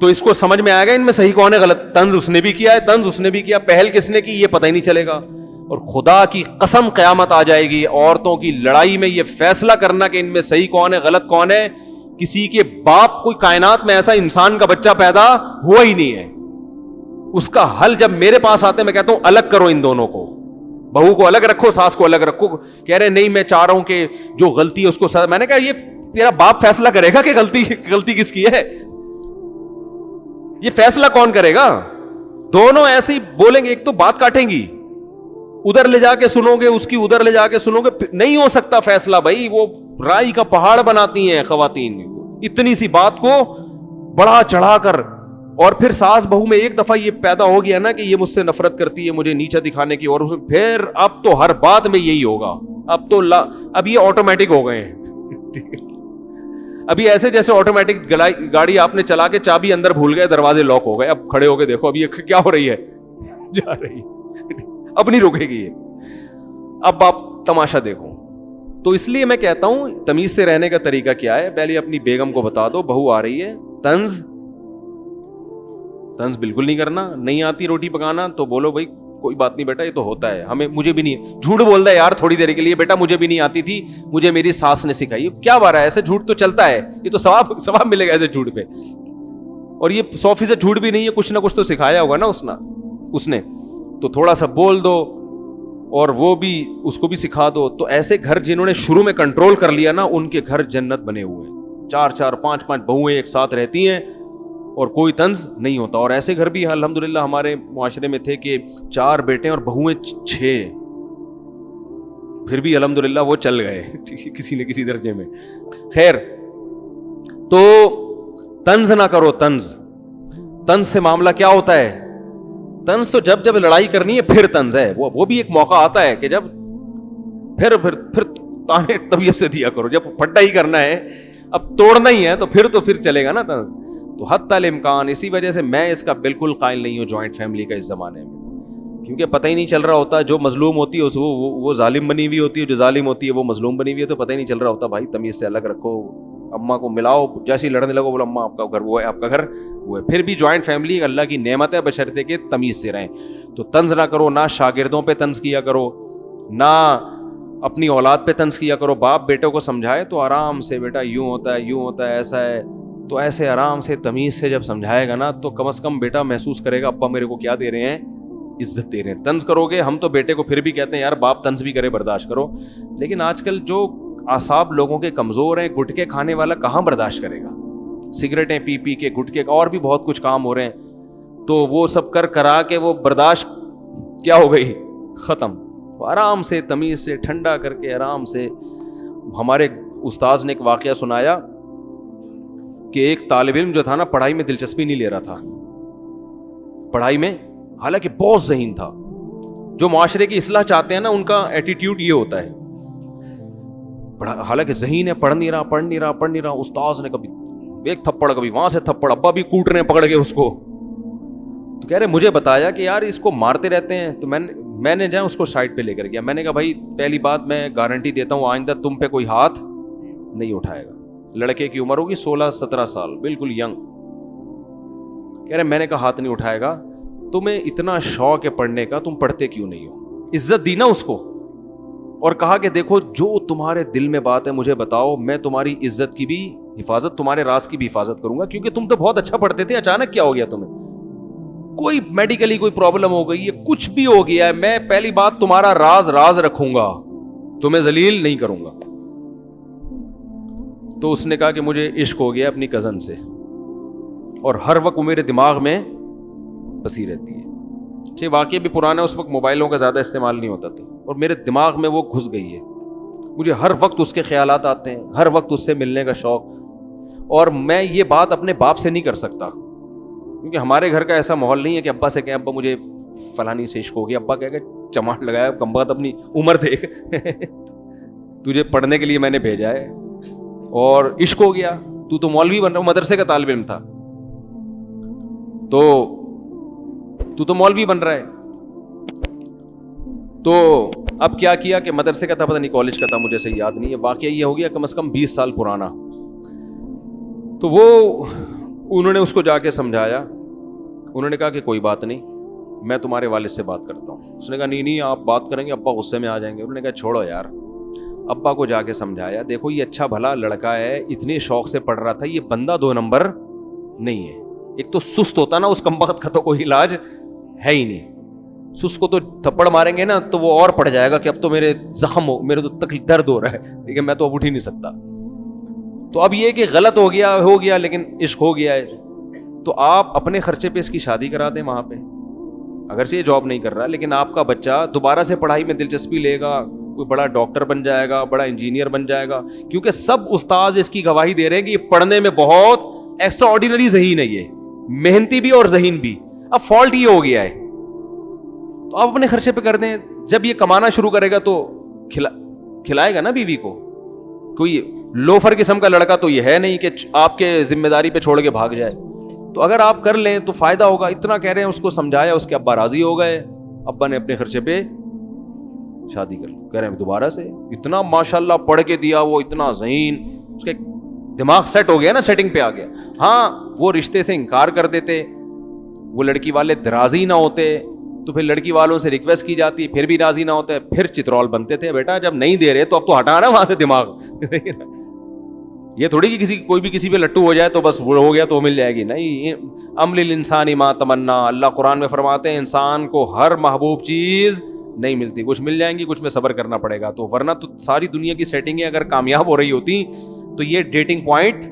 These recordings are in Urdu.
تو اس کو سمجھ میں آئے گا ان میں صحیح کون ہے غلط. طنز اس نے بھی کیا ہے, طنز اس نے بھی کیا, پہل کس نے کی یہ پتہ ہی نہیں چلے گا. اور خدا کی قسم قیامت آ جائے گی, عورتوں کی لڑائی میں یہ فیصلہ کرنا کہ ان میں صحیح کون ہے غلط کون ہے, کسی کے باپ, کوئی کائنات میں ایسا انسان کا بچہ پیدا ہوا ہی نہیں ہے. اس کا حل جب میرے پاس آتے ہیں میں کہتا ہوں الگ کرو ان دونوں کو, بہو کو الگ رکھو, ساس کو الگ رکھو. کہہ رہے نہیں میں چاہ رہا ہوں کہ جو غلطی ہے اس کو میں نے کہا یہ تیرا باپ فیصلہ کرے گا کہ غلطی کس کی ہے؟ یہ فیصلہ کون کرے گا؟ دونوں ایسے ہی بولیں گے, ایک تو بات کاٹیں گی, ادھر لے جا کے سنو گے اس کی, ادھر لے جا کے سنو گے, نہیں ہو سکتا فیصلہ بھائی. وہ رائی کا پہاڑ بناتی ہیں خواتین اتنی سی بات کو بڑا چڑھا کر. اور پھر ساس بہو میں ایک دفعہ یہ پیدا ہو گیا نا کہ یہ مجھ سے نفرت کرتی ہے, مجھے نیچا دکھانے کی, اور پھر اب تو ہر بات میں یہی ہوگا. اب یہ آٹومیٹک ہو گئے ہیں. ابھی ایسے جیسے آٹومیٹک گاڑی آپ نے چلا کے چابی اندر بھول گئے, دروازے لاک ہو گئے, اب کھڑے ہو کے دیکھو اب یہ کیا ہو رہی ہے, جا رہی, اب نہیں رکے گی یہ, اب آپ تماشا دیکھو. تو اس لیے میں کہتا ہوں تمیز سے رہنے کا طریقہ کیا ہے, پہلے اپنی بیگم کو بتا دو بہو آ رہی ہے, طنز بالکل نہیں کرنا. نہیں آتی روٹی پکانا تو بولو بھائی کوئی بات نہیں بیٹا, یہ تو ہوتا ہے, مجھے بھی نہیں. جھوٹ بول ہے یار تھوڑی دیر کے لیے, بیٹا مجھے بھی نہیں آتی تھی, مجھے میری ساس نے سکھائی. کیا بارہ ہے, ایسے جھوٹ تو چلتا ہے, یہ تو ثواب ملے گا ایسے جھوٹ پہ. اور یہ 100% جھوٹ بھی نہیں ہے, کچھ نہ کچھ تو سکھایا ہوگا نا اس نے, تو تھوڑا سا بول دو اور وہ بھی اس کو بھی سکھا دو. تو ایسے گھر جنہوں نے شروع میں کنٹرول کر لیا نا, ان کے گھر جنت بنے ہوئے ہیں. 4 5 بہویں ایک ساتھ رہتی ہیں اور کوئی طنز نہیں ہوتا. اور ایسے گھر بھی الحمدللہ ہمارے معاشرے میں تھے کہ 4 بیٹے اور بہویں 6, پھر بھی الحمدللہ وہ چل گئے کسی نہ کسی درجے میں. خیر, تو طنز نہ کرو. طنز سے معاملہ کیا ہوتا ہے؟ طنز تو جب لڑائی کرنی ہے پھر طنز ہے. وہ بھی ایک موقع آتا ہے کہ جب پھر تانے طبیعت سے دیا کرو. جب پھٹا ہی کرنا ہے, اب توڑنا ہی ہے, تو پھر چلے گا نا طنز. تو حتی الامکان, اسی وجہ سے میں اس کا بالکل قائل نہیں ہوں جوائنٹ فیملی کا اس زمانے میں, کیونکہ پتہ ہی نہیں چل رہا ہوتا. جو مظلوم ہوتی ہے وہ ظالم بنی ہوئی ہوتی ہے, جو ظالم ہوتی ہے وہ مظلوم بنی ہوئی ہے, تو پتہ ہی نہیں چل رہا ہوتا. بھائی تمیز سے الگ رکھو, اماں کو ملاؤ, جیسے ہی لڑنے لگو بولو اماں آپ کا گھر وہ ہے, آپ کا گھر وہ ہے. پھر بھی جوائنٹ فیملی اللہ کی نعمت ہے بشرطے کہ تمیز سے رہیں. تو طنز نہ کرو, نہ شاگردوں پہ طنز کیا کرو, نہ اپنی اولاد پہ طنز کیا کرو. باپ بیٹوں کو سمجھائے تو آرام سے, بیٹا یوں ہوتا ہے ایسا ہے, تو ایسے آرام سے تمیز سے جب سمجھائے گا نا, تو کم از کم بیٹا محسوس کرے گا ابا میرے کو کیا دے رہے ہیں, عزت دے رہے ہیں. طنز کرو گے, ہم تو بیٹے کو پھر بھی کہتے ہیں یار باپ طنز بھی کرے برداشت کرو, لیکن آج کل جو اعصاب لوگوں کے کمزور ہیں, گٹکے کھانے والا کہاں برداشت کرے گا, سگریٹیں پی کے گٹکے اور بھی بہت کچھ کام ہو رہے ہیں, تو وہ سب کرا کے وہ برداشت کیا ہو گئی, ختم. آرام سے تمیز سے ٹھنڈا کر کے آرام سے. ہمارے استاذ نے ایک واقعہ سنایا کہ ایک طالب علم جو تھا نا, پڑھائی میں دلچسپی نہیں لے رہا تھا, پڑھائی میں حالانکہ بہت ذہین تھا. جو معاشرے کی اصلاح چاہتے ہیں نا, ان کا ایٹیٹیوڈ یہ ہوتا ہے, حالانکہ ذہین ہے, پڑھ نہیں رہا. استاذ نے کبھی ایک تھپڑ, کبھی وہاں سے تھپڑ, ابا بھی کوٹ رہے ہیں پکڑ کے اس کو. تو کہہ رہے مجھے بتایا کہ یار اس کو مارتے رہتے ہیں. تو میں نے جائے اس کو سائڈ پہ لے کر گیا. میں نے کہا بھائی پہلی بات میں گارنٹی دیتا ہوں آئندہ تم پہ کوئی ہاتھ نہیں اٹھائے گا. لڑکے کی عمر ہوگی 16-17 سال, بالکل ینگ. کہہ رہے میں نے کہا ہاتھ نہیں اٹھائے گا. تمہیں اتنا شوق ہے پڑھنے کا, تم پڑھتے کیوں نہیں ہو؟ عزت دی نا اس کو, اور کہا کہ دیکھو جو تمہارے دل میں بات ہے مجھے بتاؤ, میں تمہاری عزت کی بھی حفاظت, تمہارے راز کی بھی حفاظت کروں گا, کیونکہ تم تو بہت اچھا پڑھتے تھے, اچانک کیا ہو گیا تمہیں؟ کوئی میڈیکلی کوئی پرابلم ہو گئی ہے, کچھ بھی ہو گیا ہے, میں پہلی بات تمہارا راز رکھوں گا, تمہیں ذلیل نہیں کروں گا. تو اس نے کہا کہ مجھے عشق ہو گیا اپنی کزن سے, اور ہر وقت وہ میرے دماغ میں بسی رہتی ہے. چاہے واقعی بھی پرانا, اس وقت موبائلوں کا زیادہ استعمال نہیں ہوتا تھا, اور میرے دماغ میں وہ گھس گئی ہے. مجھے ہر وقت اس کے خیالات آتے ہیں, ہر وقت اس سے ملنے کا شوق. اور میں یہ بات اپنے باپ سے نہیں کر سکتا, کیونکہ ہمارے گھر کا ایسا ماحول نہیں ہے کہ ابا سے کہیں ابا مجھے فلانی سے عشق ہو گیا. ابا کہہ کہ چماٹ لگایا, کم بات اپنی عمر دیکھ تجھے پڑھنے کے لیے میں نے بھیجا ہے, اور عشق ہو گیا, تو مولوی بن رہا, مدرسے کا طالب علم تھا, تو مولوی بن رہا ہے. تو اب کیا کیا کہ مدرسے کا تھا, پتہ نہیں کالج کا تھا, مجھے صحیح یاد نہیں ہے. واقعہ یہ ہو گیا کم از کم 20 سال پرانا. تو وہ انہوں نے اس کو جا کے سمجھایا. انہوں نے کہا کہ کوئی بات نہیں, میں تمہارے والد سے بات کرتا ہوں. اس نے کہا نہیں آپ بات کریں گے, ابا غصے میں آ جائیں گے. انہوں نے کہا چھوڑو یار. ابا کو جا کے سمجھایا, دیکھو یہ اچھا بھلا لڑکا ہے, اتنے شوق سے پڑھ رہا تھا, یہ بندہ 2 نمبر نہیں ہے. ایک تو سست ہوتا نا, اس کمبخت کا تو کوئی علاج ہے ہی نہیں. سست کو تو تھپڑ ماریں گے نا تو وہ اور پڑ جائے گا کہ اب تو میرے زخم ہو, میرے تو تکلیف درد ہو رہا ہے, ٹھیک ہے, میں تو اب اٹھ ہی نہیں سکتا. تو اب یہ کہ غلط ہو گیا لیکن عشق ہو گیا ہے, تو آپ اپنے خرچے پہ اس کی شادی کرا دیں وہاں پہ. اگرچہ یہ جاب نہیں کر رہا, لیکن آپ کا بچہ دوبارہ سے پڑھائی میں دلچسپی لے گا, کوئی بڑا ڈاکٹر بن جائے گا, بڑا انجینئر بن جائے گا, کیونکہ سب استاذ اس کی گواہی دے رہے ہیں کہ یہ پڑھنے میں بہت ایکسٹرا آرڈینری ذہین ہے, یہ محنتی بھی اور ذہین بھی. اب فالٹ یہ ہو گیا ہے, تو آپ اپنے خرچے پہ کر دیں. جب یہ کمانا شروع کرے گا تو کھلائے گا نا بیوی کو. کوئی لوفر قسم کا لڑکا تو یہ ہے نہیں کہ آپ کے ذمہ داری پہ چھوڑ کے بھاگ جائے. تو اگر آپ کر لیں تو فائدہ ہوگا. اتنا کہہ رہے ہیں, اس کو سمجھایا, اس کے ابا راضی ہو گئے, ابا نے اپنے خرچے پہ شادی کر لی. کہہ رہے ہیں دوبارہ سے اتنا ماشاءاللہ پڑھ کے دیا, وہ اتنا ذہین, اس کا دماغ سیٹ ہو گیا نا, سیٹنگ پہ آ گیا. ہاں وہ رشتے سے انکار کر دیتے, وہ لڑکی والے راضی نہ ہوتے تو پھر لڑکی والوں سے ریکویسٹ کی جاتی, پھر بھی راضی نہ ہوتے, پھر چترول بنتے تھے. بیٹا جب نہیں دے رہے تو اب تو ہٹا نا وہاں سے دماغ. یہ تھوڑی کہ کوئی بھی کسی پہ لٹو ہو جائے تو بس وہ ہو گیا تو مل جائے گی, نہیں. عمل الانسان ما تمنا, اللہ قرآن میں فرماتے ہیں انسان کو ہر محبوب چیز نہیں ملتی, کچھ مل جائیں گی, کچھ میں صبر کرنا پڑے گا. تو ورنہ تو ساری دنیا کی سیٹنگیں اگر کامیاب ہو رہی ہوتی تو یہ ڈیٹنگ پوائنٹ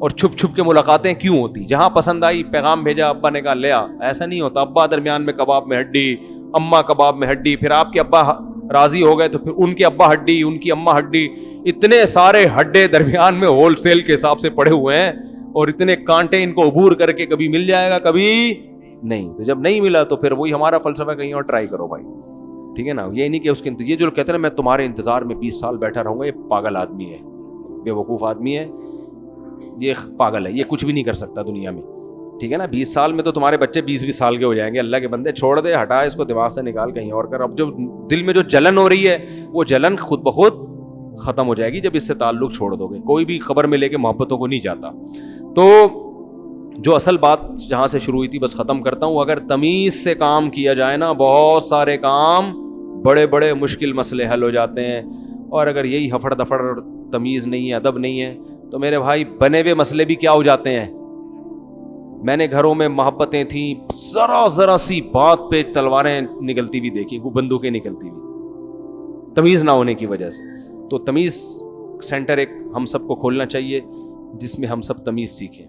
اور چھپ چھپ کے ملاقاتیں کیوں ہوتی؟ جہاں پسند آئی پیغام بھیجا, ابا نے کہا لے آ. ایسا نہیں ہوتا. ابا درمیان میں کباب میں ہڈی, اماں کباب میں ہڈی, پھر آپ کے ابا راضی ہو گئے تو پھر ان کے ابا ہڈی, ان کی اماں ہڈی, اتنے سارے ہڈے درمیان میں ہول سیل کے حساب سے پڑے ہوئے ہیں, اور اتنے کانٹے ان کو عبور کر کے کبھی مل جائے گا کبھی نہیں. تو جب نہیں ملا تو پھر وہی ہمارا فلسفہ, کہیں اور ٹرائی کرو بھائی, ٹھیک ہے نا. یہ نہیں کہ اس کے یہ جو کہتے ہیں میں تمہارے انتظار میں 20 سال بیٹھا رہوں گا, یہ پاگل آدمی ہے, بے وقوف آدمی ہے, یہ پاگل ہے, یہ کچھ بھی نہیں کر سکتا دنیا میں, ٹھیک ہے نا. 20 سال میں تو تمہارے بچے 20 سال کے ہو جائیں گے. اللہ کے بندے چھوڑ دے, ہٹا اس کو دماغ سے نکال, کہیں اور کر. اب جو دل میں جو جلن ہو رہی ہے وہ جلن خود بخود ختم ہو جائے گی جب اس سے تعلق چھوڑ دو گے. کوئی بھی خبر میں لے کے محبتوں کو نہیں جاتا. تو جو اصل بات جہاں سے شروع ہوئی تھی بس ختم کرتا ہوں. اگر تمیز سے کام کیا جائے نا, بہت سارے کام, بڑے بڑے مشکل مسئلے حل ہو جاتے ہیں. اور اگر یہی ہفڑ دفڑ, تمیز نہیں ہے, ادب نہیں ہے, تو میرے بھائی بنے ہوئے مسئلے بھی کیا ہو جاتے ہیں. میں نے گھروں میں محبتیں تھیں, ذرا سی بات پہ تلواریں نکلتی بھی دیکھی, بندوقیں نکلتی بھی, تمیز نہ ہونے کی وجہ سے. تو تمیز سینٹر ایک ہم سب کو کھولنا چاہیے جس میں ہم سب تمیز سیکھیں.